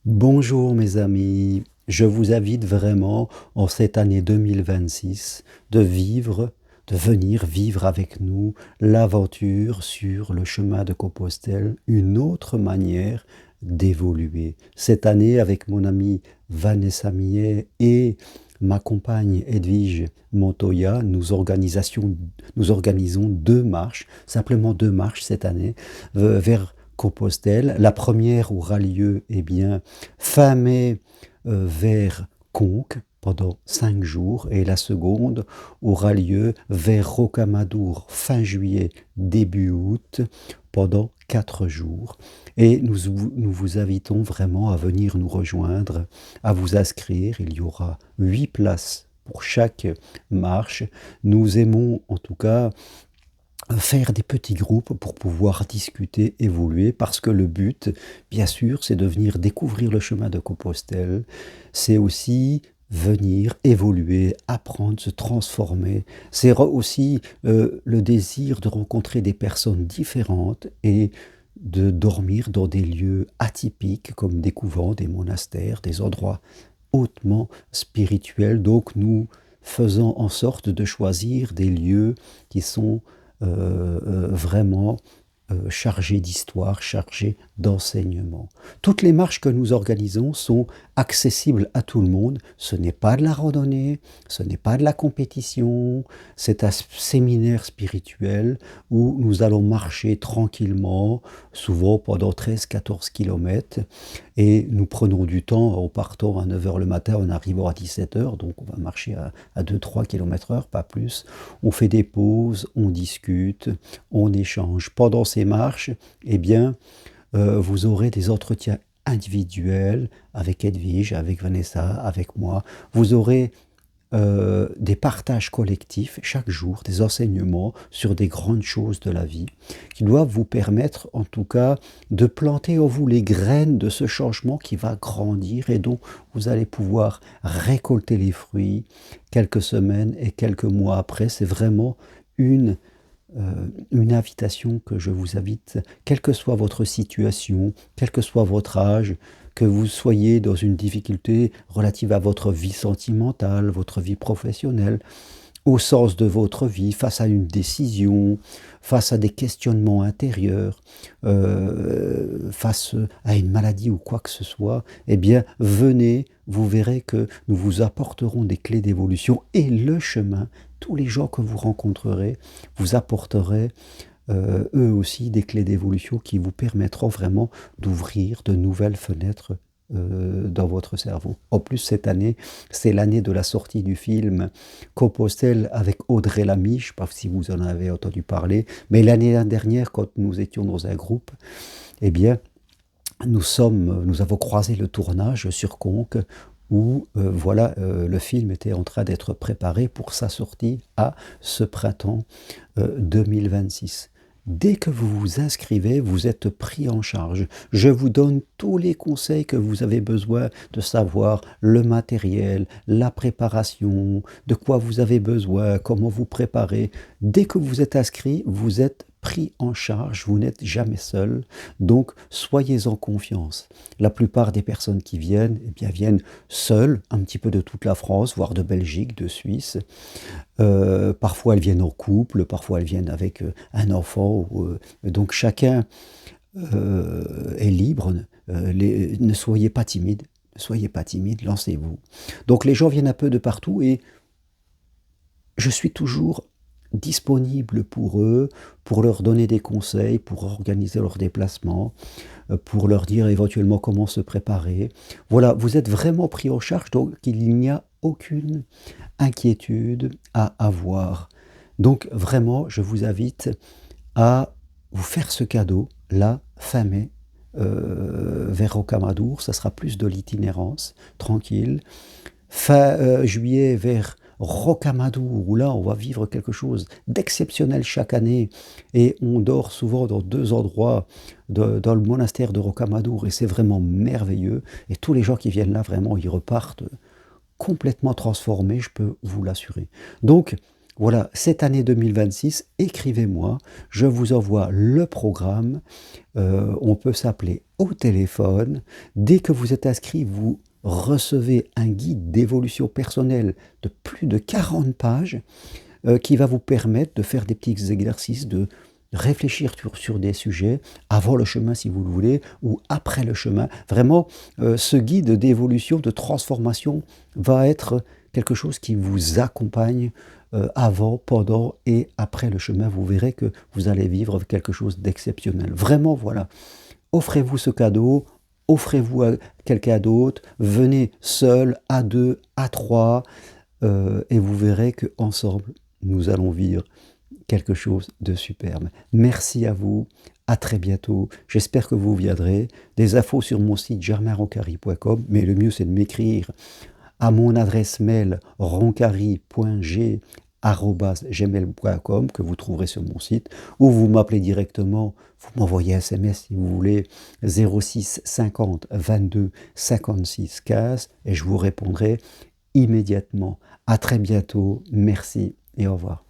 Bonjour mes amis, je vous invite vraiment en cette année 2026 de venir vivre avec nous l'aventure sur le chemin de Compostelle, une autre manière d'évoluer. Cette année, avec mon amie Vanessa Millet et ma compagne Edwige Montoya, nous organisons deux marches, simplement deux marches cette année, vers Compostelle. La première aura lieu, fin mai vers Conques pendant 5 jours et la seconde aura lieu vers Rocamadour fin juillet, début août pendant 4 jours. Et nous vous invitons vraiment à venir nous rejoindre, à vous inscrire. Il y aura 8 places pour chaque marche. Nous aimons en tout cas faire des petits groupes pour pouvoir discuter, évoluer, parce que le but, bien sûr, c'est de venir découvrir le chemin de Compostelle, c'est aussi venir évoluer, apprendre, se transformer, c'est aussi le désir de rencontrer des personnes différentes et de dormir dans des lieux atypiques comme des couvents, des monastères, des endroits hautement spirituels. Donc nous faisons en sorte de choisir des lieux qui sont vraiment chargé d'histoire, chargé d'enseignement. Toutes les marches que nous organisons sont accessibles à tout le monde. Ce n'est pas de la randonnée, ce n'est pas de la compétition, c'est un séminaire spirituel où nous allons marcher tranquillement, souvent pendant 13-14 kilomètres, et nous prenons du temps en partant à 9 heures le matin, en arrivant à 17 heures, donc on va marcher à 2-3 km heure, pas plus. On fait des pauses, on discute, on échange. Pendant ces marches, vous aurez des entretiens individuels avec Edwige, avec Vanessa, avec moi. Vous aurez des partages collectifs chaque jour, des enseignements sur des grandes choses de la vie qui doivent vous permettre en tout cas de planter en vous les graines de ce changement qui va grandir et dont vous allez pouvoir récolter les fruits quelques semaines et quelques mois après. C'est vraiment une une invitation que je vous invite, quelle que soit votre situation, quel que soit votre âge, que vous soyez dans une difficulté relative à votre vie sentimentale, votre vie professionnelle, au sens de votre vie, face à une décision, face à des questionnements intérieurs, face à une maladie ou quoi que ce soit, venez, vous verrez que nous vous apporterons des clés d'évolution et le chemin, tous les gens que vous rencontrerez, vous apporterez eux aussi des clés d'évolution qui vous permettront vraiment d'ouvrir de nouvelles fenêtres dans votre cerveau. En plus, cette année, c'est l'année de la sortie du film Compostelle avec Audrey Lamy. Je ne sais pas si vous en avez entendu parler, mais l'année dernière, quand nous étions dans un groupe, eh bien, nous avons croisé le tournage sur Conques où le film était en train d'être préparé pour sa sortie à ce printemps 2026. Dès que vous vous inscrivez, vous êtes pris en charge. Je vous donne tous les conseils que vous avez besoin de savoir, le matériel, la préparation, de quoi vous avez besoin, comment vous préparer. Dès que vous êtes inscrit, vous êtes pris en charge, vous n'êtes jamais seul, donc soyez en confiance. La plupart des personnes qui viennent, viennent seules, un petit peu de toute la France, voire de Belgique, de Suisse. Parfois elles viennent en couple, parfois elles viennent avec un enfant. Donc chacun est libre. Ne soyez pas timide, ne soyez pas timide, lancez-vous. Donc les gens viennent un peu de partout et je suis toujours disponible pour eux, pour leur donner des conseils, pour organiser leur déplacement, pour leur dire éventuellement comment se préparer. Voilà, vous êtes vraiment pris en charge, donc il n'y a aucune inquiétude à avoir. Donc vraiment, je vous invite à vous faire ce cadeau, là, fin mai, vers Rocamadour, ça sera plus de l'itinérance, tranquille. Fin juillet, vers Rocamadour, où là, on va vivre quelque chose d'exceptionnel chaque année. Et on dort souvent dans deux endroits, dans le monastère de Rocamadour, et c'est vraiment merveilleux. Et tous les gens qui viennent là, vraiment, ils repartent complètement transformés, je peux vous l'assurer. Donc, Voilà, cette année 2026, écrivez-moi, je vous envoie le programme, on peut s'appeler au téléphone. Dès que vous êtes inscrit, vous recevez un guide d'évolution personnelle de plus de 40 pages qui va vous permettre de faire des petits exercices, de réfléchir sur des sujets avant le chemin si vous le voulez, ou après le chemin. Vraiment, ce guide d'évolution, de transformation va être quelque chose qui vous accompagne avant, pendant et après le chemin. Vous verrez que vous allez vivre quelque chose d'exceptionnel. Vraiment, voilà. Offrez-vous ce cadeau, offrez-vous à quelqu'un d'autre, venez seul, à deux, à trois, et vous verrez qu'ensemble, nous allons vivre quelque chose de superbe. Merci à vous, à très bientôt. J'espère que vous viendrez. Des infos sur mon site germainroncari.com, mais le mieux c'est de m'écrire à mon adresse mail roncari.g@gmail.com que vous trouverez sur mon site, ou vous m'appelez directement, vous m'envoyez un SMS si vous voulez, 06 50 22 56 15, et je vous répondrai immédiatement. À très bientôt, merci et au revoir.